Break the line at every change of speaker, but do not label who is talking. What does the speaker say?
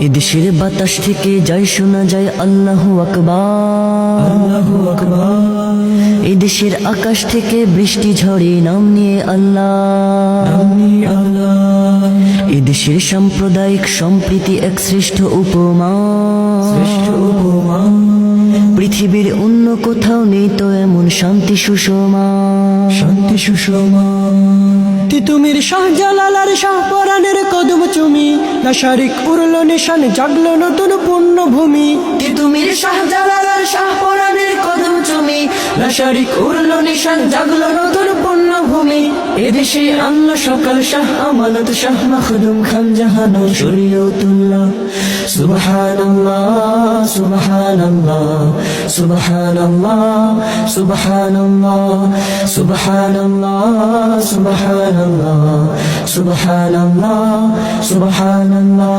এদেশের বাতাস থেকে যায় শোনা যায় আল্লাহু আকবার, আল্লাহু আকবার। এদেশের আকাশ থেকে বৃষ্টি ঝরে নাম নিয়ে আল্লাহ, নাম নিয়ে আল্লাহ। এদেশের সাম্প্রদায়িক সম্প্রীতি এক শ্রেষ্ঠ উপমা, শ্রেষ্ঠ উপমা। পৃথিবীর অন্য কোথাও নেই তো এমন শান্তি সুষমা, শান্তি সুষমা।
তিতুমির শাহজালালার শাহপরানের কদম চুমি, লাশারিক উড়লো নিশান জাগলো নতুন পুণ্যভূমি।
তিতুমির শাহজালালার শাহপরানের কদম চুমি, লাশারিক উড়লো নিশান জাগলো নতুন পুণ্যভূমি। এদেশে আনলো সকাল শাহ আমানত শাহ মখদুম খান জাহানো শরীয়তুল্লাহ। সুবহানাল্লাহ সুবহানাল্লাহ সুবহানাল্লাহ সুবহানাল্লাহ সুবহানাল্লাহ সুবহানাল্লাহ সুবহানাল্লাহ সুবহানাল্লাহ।